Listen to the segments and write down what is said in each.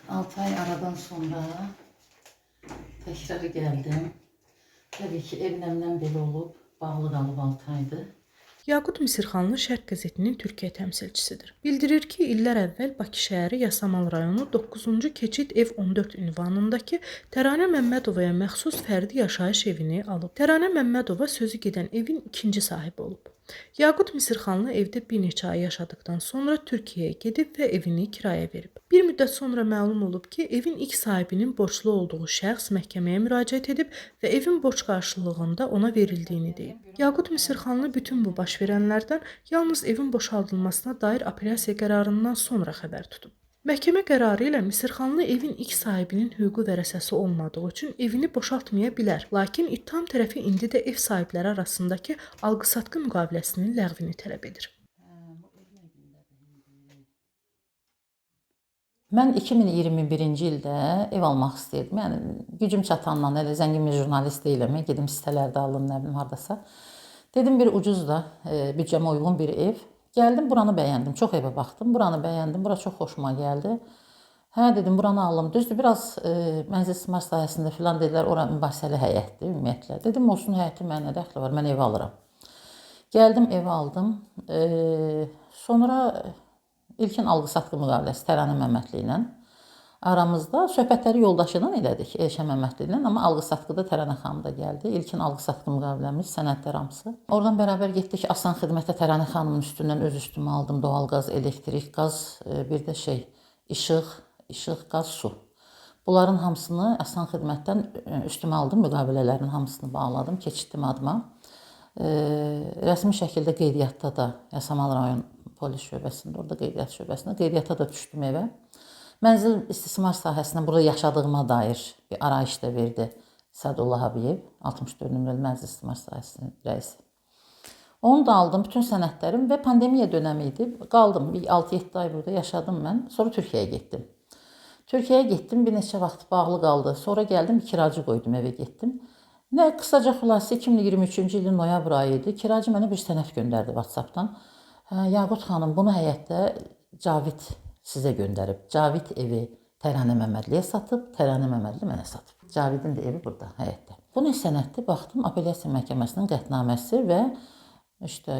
6 ay aradan sonra tekrar geldim. Tabii ki evləmdən belə olub, bağlı qalıb 6 aydır. Yaqut Misirxanlı Şərq qəzetinin Türkiyə təmsilçisidir. Bildirir ki, illər əvvəl Bakı şəhəri Yasamal rayonu 9-cu keçid ev 14 ünvanındakı Təranə Məmmədovaya məxsus fərdi yaşayış evini alıb. Təranə Məmmədova sözü gedən evin ikinci sahibi olub. Yaqut Misirxanlı evdə bir neçə ay yaşadıktan sonra Türkiyəyə gedib və evini kiraya verib. Bir müddət sonra məlum olub ki, evin ilk sahibinin borclu olduğu şəxs məhkəməyə müraciət edib və evin borc qarşılığında ona verildiyini deyib. Yaqut Misirxanlı bütün bu baş verənlərdən yalnız evin boşaldılmasına dair apellyasiya qərarından sonra xəbər tutub. Məhkəmə qərarı ilə Misirxanlı evin ilk sahibinin hüquqi vərəsəsi olmadığı üçün evini boşaltmaya bilər. Lakin ittiham tərəfi indi də ev sahibləri arasındakı alqı-satqı müqaviləsinin ləğvini tələb edir. Mən 2021-ci ildə ev almaq istəyirdim. Yəni gücüm çatandan, elə zəngin bir jurnalist deyiləm, gedim sitələrdə alım, nə bilim hardasa. Dedim bir ucuz da, büdcəmə uyğun bir ev. Gəldim, buranı bəyəndim. Çox evə baxdım, buranı bəyəndim. Bura çox xoşuma gəldi. Hə dedim, buranı alım. Düzdür, biraz mənzil istismar sahəsində filan dedilər, ora mübahisəli həyətdir ümumiyyətlə. Dedim, olsun həyətin mənə nə dəxli var, mən evi alıram. Gəldim, evi aldım. Sonra İlkin alqı-satqı müqaviləsi Təranə Məmmədli ilə aramızda söhbətləri yoldaşı ilə elədik, Elşən Məmmədli ilə, amma alqı-satqıda Təranə xanım da gəldi. İlkin alqı-satqı müqaviləmiz, sənədlər hamısı. Oradan bərabər getdik, asan xidmətə Təranə xanımın üstündən öz üstümə aldım. Doğalqaz, elektrik, qaz, bir də işıq, qaz, su. Bunların hamısını asan xidmətdən üstümə aldım, müqavilələrin hamısını bağladım, keçirdim adıma. Rəsmi şəkildə qeydiyyatda da Yasamal rayon polis şöbəsində, orada qeydiyyat şöbəsində qeydiyyata da düşdüm evə. Mənzil istismar sahəsində burada yaşadığıma dair bir arayış da verdi Sədullah Abiyev, 64 nömrəli mənzil istismar sahəsinin rəisi. Onu da aldım, bütün sənədlərim və pandemiya dönəmi idi. Qaldım, 6-7 ay burada yaşadım mən, sonra Türkiyəyə getdim. Türkiyəyə getdim, bir neçə vaxt bağlı qaldı. Sonra gəldim, kiracı qoydum, evə getdim. Və qısaca xülasə 2023-cü ilin noyabr ayı idi. Kiracı mənə bir sənəd göndərdi WhatsApp-dan. Yaqut xanım, bunu həyətdə Cavid sizə göndərib. Cavid evi Təranə Məmmədliyə satıb, Təranə Məmmədli mənə satıb. Cavidin də evi burada, həyətdə. Bunun sənəddə baxdım, apellyasiya məhkəməsinin qətnaməsi və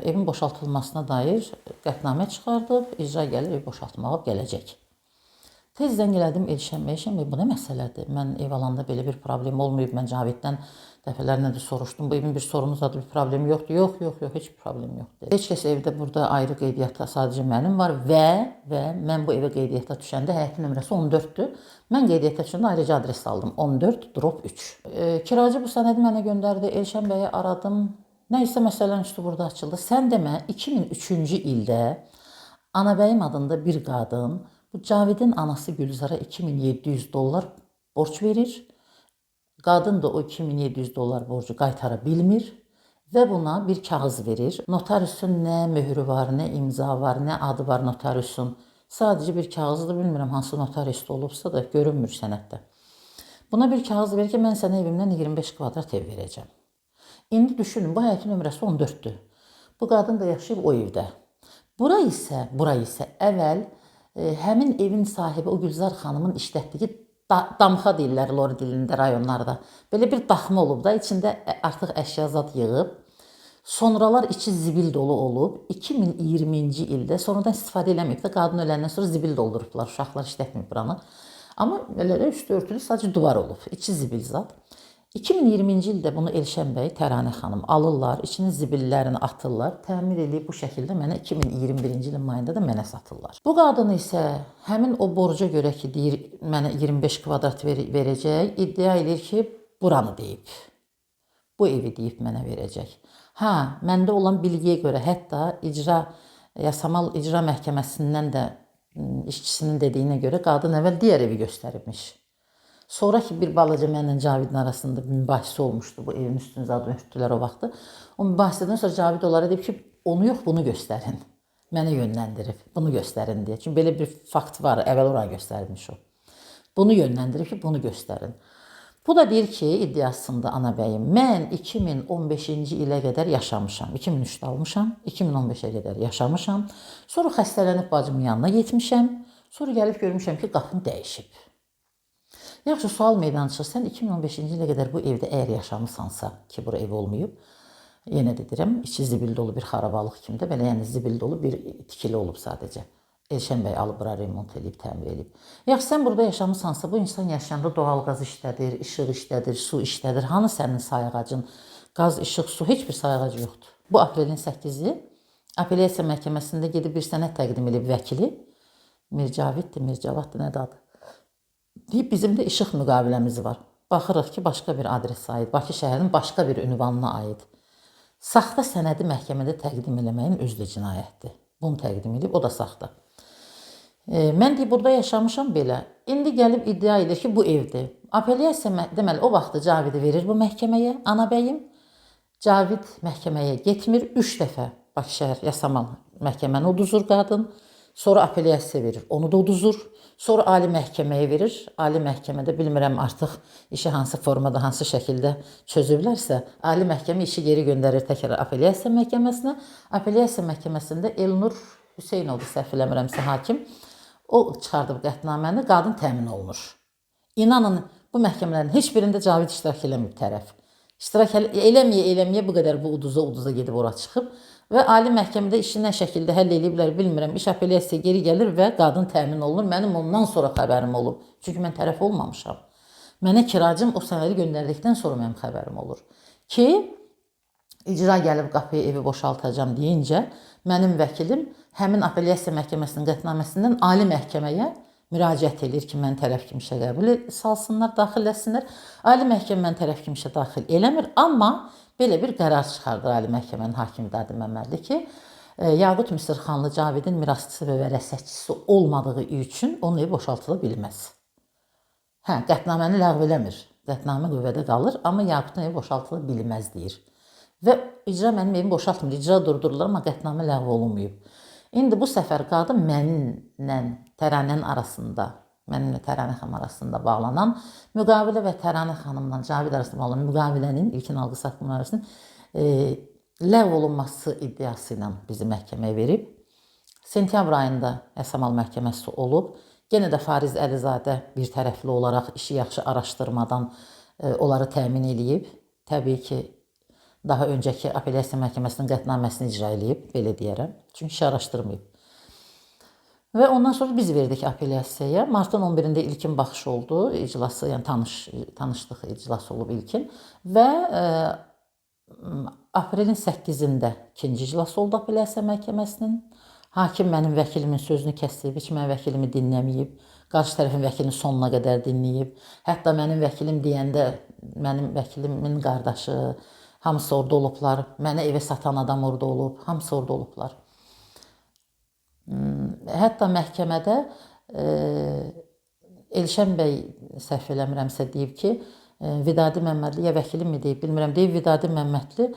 evin boşaltılmasına dair qətnamə çıxardıb, icra gəlir, evi boşaltmağa gələcək. Tez zəng elədim Elşən bəy, bu nə məsələdir? Mən ev alanda belə bir problem olmayıb, mən Caviddən dəfələrlə də soruşdum. Bu evin bir sorunu zadı, bir problemi yoxdur. Yox, heç bir problem yoxdur. Heç kəs evdə burada ayrı qeydiyyatda sadəcə mənim var və mən bu evə qeydiyyata düşəndə həyətin nömrəsi 14-dür. Mən qeydiyyata düşəndə ayrıca adres aldım. 14-3. Kiracı bu sənədi mənə göndərdi. Elşən bəyi aradım. Nəysə məsələn üstü burada açıldı. Sən demə 2003-cü ildə Anabəyim adında bir qadın bu Cavidin anası Gülzara $2700 borc verir. Qadın da o $2700 borcu qaytara bilmir və buna bir kağız verir. Notariusun nə möhrü var, nə imza var, nə adı var notariusun. Sadəcə bir kağızdır, bilmirəm hansı notariusda olubsa da görünmür sənəddə. Buna bir kağız verir ki, mən sənə evimdən 25 kvadrat ev verəcəm. İndi düşünün, bu həyətin nömrəsi 14-dür. Bu qadın da yaşayıb o evdə. Bura isə əvvəl həmin evin sahibi o Gülzar xanımın işlətdiyi damxa deyirlər Lori dilində rayonlarda. Belə bir daxma olub da, içində artıq əşya zad yığıb. Sonralar içi zibil dolu olub. 2020-ci ildə sonradan istifadə eləməyib də, qadın öləndən sonra zibil doldurublar. Uşaqlar işlətməyib buranı. Amma elə üstü örtülü sadəcə duvar olub. İçi zibil zad. 2020-ci ildə bunu Elşən bəy, Təranə xanım alırlar, içinin zibillərini atırlar, təmir edib bu şəkildə mənə 2021-ci ilin mayında da mənə satırlar. Bu qadın isə həmin o borca görə ki, deyir, mənə 25 kvadrat verəcək, iddia edir ki, buranı deyib, bu evi deyib mənə verəcək. Məndə olan bilgiyə görə hətta Yasamal İcra Məhkəməsindən də işçisinin dediyinə görə qadın əvvəl digər evi göstəribmiş. Sonra ki, bir balaca mənlə Cavidin arasında bir mübahisə olmuşdu, bu evin üstünü zaten örtdülər o vaxtı. O mübahisədən sonra Cavid onlara deyib ki, onu yox, bunu göstərin. Mənə yönləndirib, bunu göstərin deyə. Çünki belə bir fakt var, əvvəl oraya göstərilmiş o. Bunu yönləndirib ki, bunu göstərin. Bu da deyir ki, iddiasında Anabəyim, mən 2015-ci ilə qədər yaşamışam. 2003-də almışam, 2015-ə qədər yaşamışam. Sonra xəstələnib bacımın yanına getmişəm. Sonra gəlib görmüşəm ki, qapım dəyişib. Yaxşı, sual meydana çıxır. Sən 2015-ci ilə qədər bu evdə əgər yaşamısansa ki, bura ev olmayıb, yenə də deyirəm, içi zibil dolu bir xarabalıq kimi də, belə yəni zibil dolu bir tikili olub sadəcə. Elşən bəy alıb bura remont edib, təmir edib. Yaxşı, sən burada yaşamısansa, bu insan yaşayanda doğalqaz işlədir, işıq işlədir, su işlədir. Hanı sənin sayğacın? Qaz, işıq, su, heç bir sayğacı yoxdur. Bu aprelin 8-i apellyasiya məhkəməsində gedib bir sənəd təqdim edib vəkili. Mircaviddir, Mircavaddır, nədir adı? Deyib, bizim də işıq müqaviləmiz var. Baxırıq ki, başqa bir adresə aid, Bakı şəhərinin başqa bir ünvanına aid. Saxta sənədi məhkəmədə təqdim eləməyin özü də cinayətdir. Bunu təqdim edib, o da saxta. Mən deyib, burada yaşamışam belə. İndi gəlib iddia edir ki, bu evdir. Apellyasiya, deməli, o vaxtı Cavidi verir bu məhkəməyə, Anabəyim. Cavid məhkəməyə getmir, 3 dəfə Bakı şəhər yasamal məhkəməni uduzur qadın. Sonra apellyasiya verir, onu da uduzur. Sonra ali məhkəməyə verir. Ali məhkəmədə bilmirəm artıq işi hansı formada, hansı şəkildə çözüblərsə, ali məhkəmə işi geri göndərir təkrar apellyasiya məhkəməsinə. Apellyasiya məhkəməsində Elnur Hüseynov, səhv eləmirəmsə hakim, o çıxardıb qətnaməni, qadın təmin olunur. İnanın, bu məhkəmələrin heç birində Cavid iştirak eləməyib tərəf. İştirak eləməyə bu qədər bu uduza gedib ora çıxıb. Və ali məhkəmədə işi nə şəkildə həll ediblər bilmirəm. İş apellyasiya geri gəlir və qadın təmin olunur. Mənim ondan sonra xəbərim olub. Çünki mən tərəf olmamışam. Mənə kiracım o sənədi göndərdikdən sonra mənim xəbərim olur. Ki, icra gəlib qapıya evi boşaltacam deyincə, mənim vəkilim həmin apellyasiya məhkəməsinin qətnaməsindən ali məhkəməyə müraciət edir ki, mən tərəf kimi işə qəbul salsınlar, daxil etsinlər. Ali məhkəmə mən tərəf kimi işə daxil eləmir, amma belə bir qərar çıxardır Ali Məhkəmənin hakimi Dadi Məmmədli ki, Yaqut Misirxanlı Cavidin mirasçısı və vərəsətçisi olmadığı üçün onun evi boşaltıla bilməz. Hə, qətnaməni ləğv eləmir. Qətnamə qüvvədə qalır, amma Yaqutun evi boşaltıla bilməz deyir. Və icra mənim evimi boşaltmır, icra durdururlar, amma qətnamə ləğv olunmayıb. İndi bu səfər qadın mənimlə Təranənin arasında, mənimlə Təranə xanım arasında bağlanan müqavilə və Təranə xanımla Cavid arasında bağlanan müqavilənin ilkin alqı satqı müqaviləsinin ləğv olunması iddiası ilə bizi məhkəməyə verib. Sentyabr ayında Yasamal məhkəməsi olub. Yenə də Fariz Əlizadə bir tərəfli olaraq işi yaxşı araşdırmadan onları təmin eləyib. Təbii ki, daha öncəki apellyasiya məhkəməsinin qətnaməsini icra eləyib, belə deyərəm. Çünki işi araşdırmayıb. Və ondan sonra biz verdik apellyasiyaya. Martın 11-də ilkin baxış oldu, iclası, yəni tanışlıq iclası olub ilkin. Və aprelin 8-də ikinci iclas oldu apellyasiya məhkəməsinin. Hakim mənim vəkilimin sözünü kəsib, heç mənim vəkilimi dinləməyib. Qarşı tərəfin vəkilini sonuna qədər dinləyib. Hətta mənim vəkilim deyəndə, mənim vəkilimin qardaşı, hamısı orada olublar. Mənə evə satan adam orada olub, hamısı orada olublar. Hətta məhkəmədə Elşən bəy, səhv eləmirəmsə, deyib ki, Vidadi Məmmədli, ya vəkilim mi deyib, bilmirəm, deyib Vidadi Məmmədli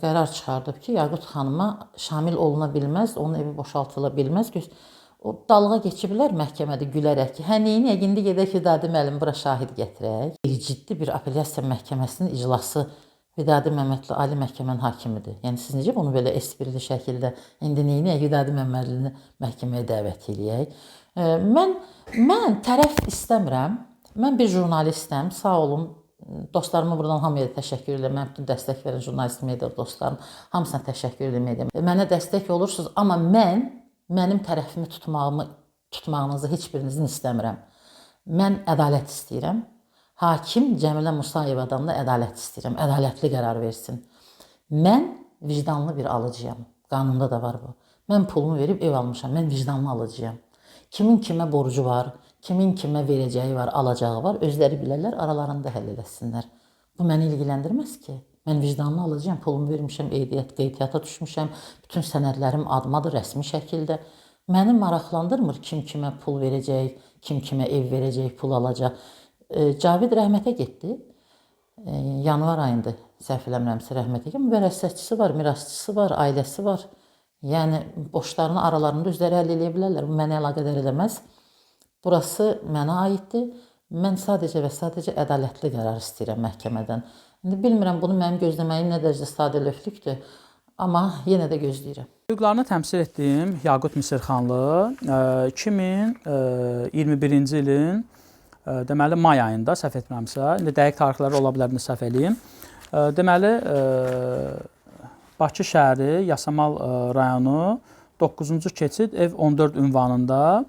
qərar çıxardıb ki, Yaqut xanıma şamil oluna bilməz, onun evi boşaltıla bilməz. O dalğa geçiblər məhkəmədə gülərək ki, hə neyini, indi gedək Vidadi müəllim bura şahid gətirək. Ciddi bir apellyasiya məhkəməsinin iclası Vidadi Məmmədli Ali Məhkəmənin hakimidir. Yəni siz necə bunu belə esprili şəkildə indi neyini Vidadi Məmmədlini məhkəməyə dəvət eləyək? Mən tərəf istəmirəm. Mən bir jurnalistəm. Sağ olun. Dostlarıma buradan hamıya təşəkkür edirəm. Mən bütün dəstək verən jurnalist media dostlarım hamısına təşəkkür edirəm. Mənə dəstək olursunuz, amma mənim tərəfimi tutmağınızı heç birinizin istəmirəm. Mən ədalət istəyirəm. Hakim Cəmilə Musayevadan da ədalət istəyirəm. Ədalətli qərar versin. Mən vicdanlı bir alıcıyam. Qanunda da var bu. Mən pulumu verib ev almışam. Mən vicdanlı alıcıyam. Kimin kimə borcu var, kimin kimə verəcəyi var, alacağı var. Özləri bilərlər, aralarında həll eləsinlər. Bu məni ilgiləndirməz ki. Mən vicdanlı alıcıyam. Pulumu vermişəm, qeydiyyata düşmüşəm. Bütün sənədlərim adımadır rəsmi şəkildə. Məni maraqlandırmır kim kimə pul verəcək, kim kimə ev verəcək, pul alacaq. Cavid rəhmətə getdi. Yanvar ayında səhv eləmirəmsə rəhmətə getdi. Vərəsətçisi var, mirasçısı var, ailəsi var. Yəni borclarını aralarında özləri həll eləyə bilərlər. Bu mənə əlaqədar eləməz. Burası mənə aiddir. Mən sadəcə və sadəcə ədalətli qərar istəyirəm məhkəmədən. İndi bilmirəm bunu mənim gözləməyim nə dərəcə sadəlövhlükdür. Amma yenə də gözləyirəm. Hüquqlarını təmsil etdiyim Yaqut Misirxanlı 2021-ci ilin deməli may ayında, səhv etmirəmsə, indi dəqiq tarixləri ola bilər, səhv eləyim. Deməli Bakı şəhəri Yasamal rayonu 9-cu keçid ev 14 ünvanında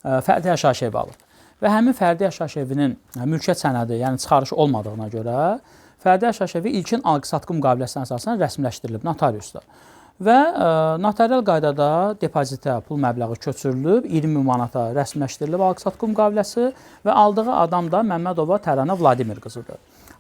fərdi yaşayış evi alıb. Və həmin fərdi yaşayış evinin mülkiyyət sənədi, yəni çıxarışı olmadığına görə fərdi yaşayış evi ilkin alqı-satqı müqaviləsinə əsasən rəsmiləşdirilib notariusda. Və notarial qaydada depozitə pul məbləği köçürülüb, 20 manata rəsmiləşdirilib alqı-satqı müqaviləsi və aldığı adam da Məmmədova Tərana Vladimir qızıdır.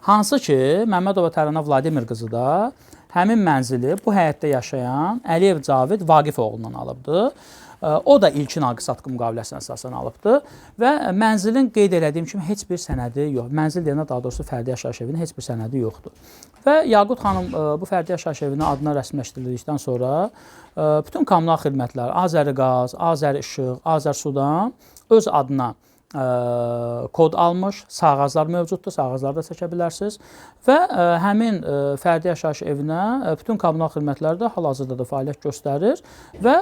Hansı ki, Məmmədova Tərana Vladimir qızı da həmin mənzili bu həyətdə yaşayan Əliyev Cavid Vaqif oğlundan alıbdır. O da ilkin alqı-satqı müqaviləsinə əsasən alıbdır və mənzilin qeyd elədiyim kimi heç bir sənədi yox. Mənzil deyəndə daha doğrusu fərdi yaşayış evinin heç bir sənədi yoxdur. Və Yaqut xanım bu fərdi yaşayış evinin adına rəsmiləşdirildikdən sonra bütün kommunal xidmətlər, Azəriqaz, Azərişıq, Azərsudan öz adına kod almış, sağ ağaclar mövcuddur, sağ ağacları da çəkə bilərsiniz və həmin fərdi yaşayış evinə bütün kommunal xidmətlər də hal-hazırda da fəaliyyət göstərir və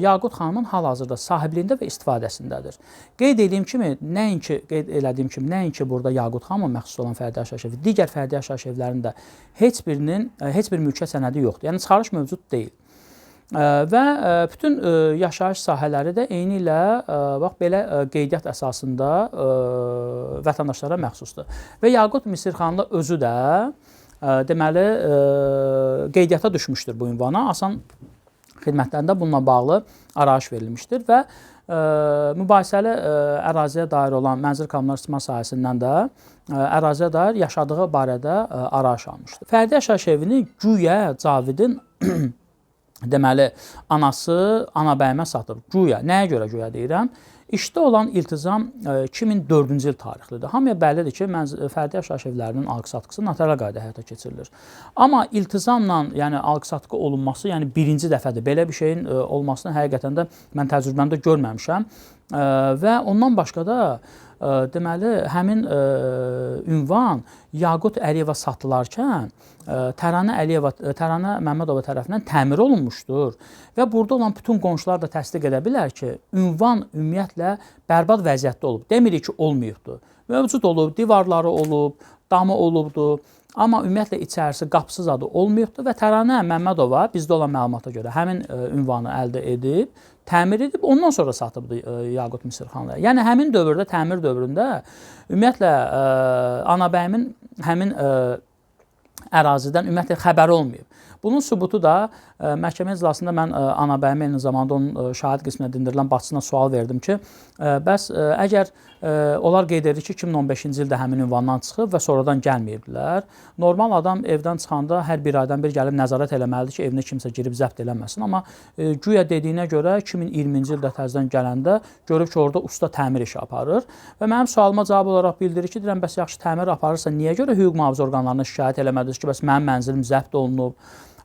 Yaqut xanımın hal-hazırda sahibliyində və istifadəsindədir. Qeyd edeyim kimi, nəinki burada Yaqut xanımın məxsus olan fərdi yaşayış evi, digər fərdi yaşayış evlərində heç bir mülkiyyət sənədi yoxdur. Yəni çıxarış mövcud deyil. Və bütün yaşayış sahələri də eyni ilə bax belə qeydiyyat əsasında vətəndaşlara məxsusdur. Və Yaqut Misirxanlı özü də deməli qeydiyyata düşmüşdür bu ünvana. Asan xidmətlərində bununla bağlı arayış verilmişdir və mübahisəli əraziyə dair olan mənzil kommunal istismar sahəsindən də əraziyə dair yaşadığı barədə arayış almışdır. Fərdi yaşayış evini güya Cavidin deməli, anası anabəyimə satıb. Güya, nəyə görə güya deyirəm? İşdə olan iltizam 2004-cü il tarixlidir. Hamıya bəllidir ki, fərdi yaşayış evlərinin alqı-satqısı notarial qaydada həyata keçirilir. Amma iltizamla, yəni alqı-satqı olunması, yəni birinci dəfədir. Belə bir şeyin olmasını həqiqətən də mən təcrübəmdə görməmişəm. Və ondan başqa da deməli, həmin ünvan Yaqut Əliyeva satılarkən Tərana Məmmədova tərəfindən təmir olunmuşdur. Və burada olan bütün qonşular da təsdiq edə bilər ki, ünvan ümumiyyətlə bərbad vəziyyətdə olub. Demirik ki, olmayıbdır. Mövcud olub, divarları olub, damı olubdur. Amma ümumiyyətlə içərisi qapısız adı olmayıbdır və Tərana Məmmədova bizdə olan məlumata görə həmin ünvanı əldə edib, təmir edib, ondan sonra satıbdı Yaqut Misirxanlıya. Yəni, həmin dövrdə, təmir dövründə ümumiyyətlə anabəyimin həmin ərazidən ümumiyyətlə xəbəri olmayıb. Bunun sübutu da məhkəmə iclasında mən anabəyimə eyni zamanda onun şahid qisminə dindirilən bacısına sual verdim ki, bəs əgər onlar qeyd edir ki, 2015-ci ildə həmin ünvandan çıxıb və sonradan gəlməyibdilər. Normal adam evdən çıxanda hər bir aydan bir gəlib nəzarət eləməlidir ki, evinə kimsə girib zəbt eləməsin. Amma güya dediyinə görə 2020-ci ildə təzədən gələndə görüb ki, orada usta təmir işi aparır və mənim sualıma cavab olaraq bildirir ki, deyirəm, bəs yaxşı təmir aparırsa niyə görə hüquq mühafizə orqanlarına şikayət eləmədiniz ki, bəs mənim mənzilim zəbt olunub?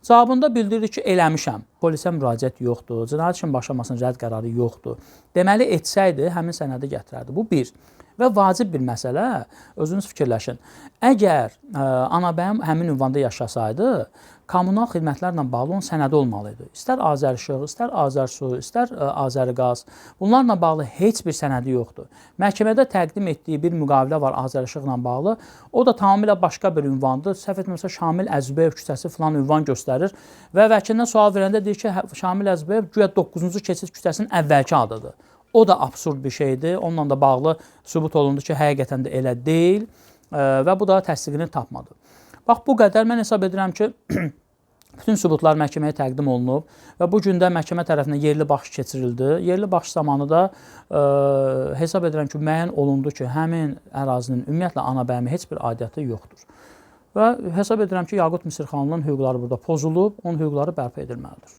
Cavabında bildirir ki, eləmişəm. Polisə müraciət yoxdur, cinayət işin başlamasının rədd qərarı yoxdur. Deməli, etsəydi, həmin sənədi gətirərdi. Bu bir. Və vacib bir məsələ, özünüz fikirləşin. Əgər anabəyim həmin ünvanda yaşasaydı, kommunal xidmətlərlə bağlı onun sənədi olmalıydı. İstər Azərişıq, istər Azərsu, istər Azəriqaz. Bunlarla bağlı heç bir sənədi yoxdur. Məhkəmədə təqdim etdiyi bir müqavilə var Azərişıqla bağlı. O da tamamilə başqa bir ünvandır. Səhv etmirəmsə Şamil Əzbəyev küçəsi filan ünvan göstərir və vəkilindən sual verəndə deyir ki, Şamil Əzbəyev güya 9-cu keçid küçəsinin əvvəlki adıdır. O da absurd bir şeydir. Onunla da bağlı sübut olundu ki, həqiqətən də elə deyil və bu da təsdiqini tapmadı. Bax, bu qədər mən hesab edirəm ki, bütün sübutlar məhkəməyə təqdim olunub və bu gün də məhkəmə tərəfindən yerli baxış keçirildi. Yerli baxış zamanı da hesab edirəm ki, müəyyən olundu ki, həmin ərazinin ümumiyyətlə anabəyimi heç bir aidiyyatı yoxdur. Və hesab edirəm ki, Yaqut Misirxanlının hüquqları burada pozulub, onun hüquqları bərpa edilməlidir.